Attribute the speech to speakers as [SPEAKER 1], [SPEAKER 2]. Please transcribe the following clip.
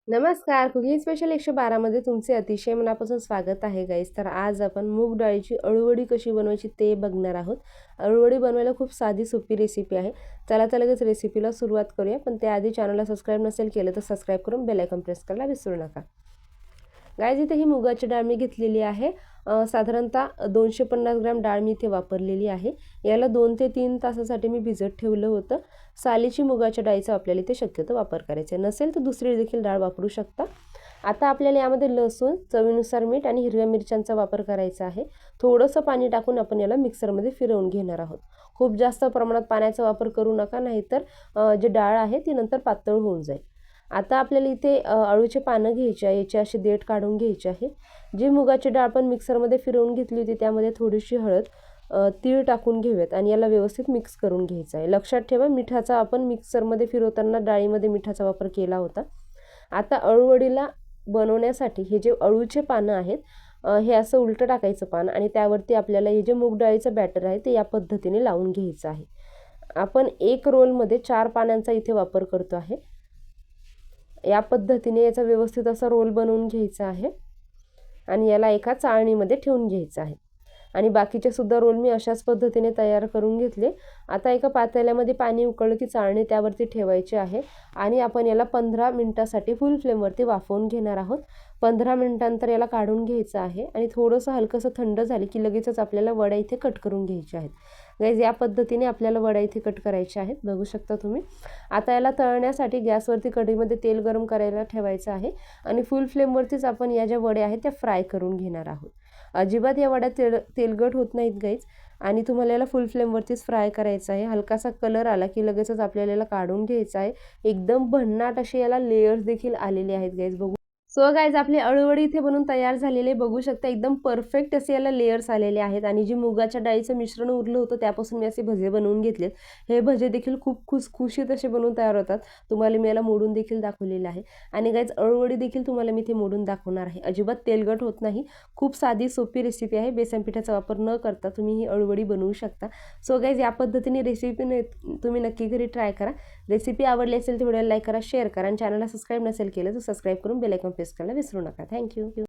[SPEAKER 1] नमस्कार. Cooking special 112 मध्ये तुमचे अतिशय मनापासून स्वागत आहे गाईस. तर आज आपण मूग डाळीची अळूवडी कशी बनवायची ते बघणार आहोत. अळूवडी बनवायला खूप साधी सोपी रेसिपी आहे. चला तर लगेच रेसिपीला सुरुवात करूया. पण त्याआधी चॅनलला सबस्क्राईब नसेल केलं तर सबस्क्राईब करून बेल आयकॉन प्रेस करायला विसरू नका. गाईज इथे ही मुगाची डाळ मी घेतलेली आहे. साधारणतः 250 ग्रॅम डाळ मी इथे वापरलेली आहे. याला 2 ते 3 तासासाठी मी भिजत ठेवलं होतं. सालीची मुगाच्या डाळीचा आपल्याला इथे शक्यतो वापर करायचा नसेल तर दुसरी देखील डाळ वापरू शकता. आता आपल्याला यामध्ये लसूण, चवीनुसार मीठ आणि हिरव्या मिरच्यांचा वापर करायचा आहे. थोडंसं पाणी टाकून आपण याला मिक्सरमध्ये फिरवून घेणार आहोत. खूप जास्त प्रमाणात पाण्याचा वापर करू नका, नाहीतर जी डाळ आहे ती नंतर पातळ होऊन जाईल. आता आपल्याला इथे अळूचे पानं घ्यायचे आहे. याचे असे देठ काढून घ्यायचे आहे. जी मुगाची डाळ आपण मिक्सरमध्ये फिरवून घेतली होती त्यामध्ये थोडीशी हळद, तीळ टाकून घेऊयात आणि याला व्यवस्थित मिक्स करून घ्यायचं आहे. लक्षात ठेवा, मिठाचा आपण मिक्सरमध्ये फिरवताना डाळीमध्ये मिठाचा वापर केला होता. आता अळूवडीला बनवण्यासाठी हे जे अळूचे पानं आहेत, हे असं उलटं टाकायचं पान आणि त्यावरती आपल्याला हे जे मूग डाळीचं बॅटर आहे ते या पद्धतीने लावून घ्यायचं आहे. आपण एक रोलमध्ये 4 पानांचा इथे वापर करतो आहे. या पद्धतीने याचा व्यवस्थित असा रोल बनवून घ्यायचा आहे आणि याला एका चाळणीमध्ये ठेवून घ्यायचं आहे. आणि बाकीचे सुद्धा रोल मी अशाच पद्धतीने तयार करून घेतले. आता एका पातेल्यामध्ये पाणी उकळलं की चाळणी त्यावरती ठेवायची आहे आणि आपण याला 15 मिनिटासाठी फुल फ्लेमवरती वाफवून घेणार आहोत. 15 मिनिटांनंतर याला काढून घ्यायचं आहे आणि थोडंसं हलकंसं थंड झाले की लगेचच आपल्याला वड्या इथे कट करून घ्यायच्या आहेत. गाईज या पद्धतीने आपल्याला वड्या इथे कट करायच्या आहेत, बघू शकता तुम्ही. आता याला तळण्यासाठी गॅसवरती कढईमध्ये तेल गरम करायला ठेवायचं आहे आणि फुल फ्लेमवरतीच आपण या ज्या वड्या आहेत त्या फ्राय करून घेणार आहोत. अजिबात या वड्या तेलगट होत नाहीत गाईज आणि तुम्हाला याला फुल फ्लेमवरतीच फ्राय करायचं आहे. हलकासा कलर आला की लगेचच आपल्याला याला काढून घ्यायचं आहे. एकदम भन्नाट असे याला लेयर्स देखील आलेले आहेत गाईज, बघू. सो गाईज आपली अळूवडी इथे बनवून तयार झालेले बघू शकता. एकदम परफेक्ट असे याला लेयर्स आलेले आहेत आणि जी मुगाच्या डाळीचं मिश्रण उरलं होतं त्यापासून मी असे भजे बनवून घेतलेत. हे भजे देखील खूप खुसखुशीत असे बनवून तयार होतात. तुम्हाला मी याला मोडून देखील दाखवलेलं आहे आणि गाईज अळूवडी देखील तुम्हाला मी इथे मोडून दाखवणार आहे. अजिबात तेलगट होत नाही. खूप साधी सोपी रेसिपी आहे. बेसन पिठाचा वापर न करता तुम्ही ही अळूवडी बनवू शकता. सो गाईज या पद्धतीने रेसिपी तुम्ही नक्की घरी ट्राय करा. रेसिपी आवडली असेल तर व्हिडिओला लाईक करा, शेअर करा आणि चॅनलला सबस्क्राईब नसेल केलं तर सबस्क्राईब करून बेल आयकॉन प्रेस करायला विसरू नका. थँक्यू.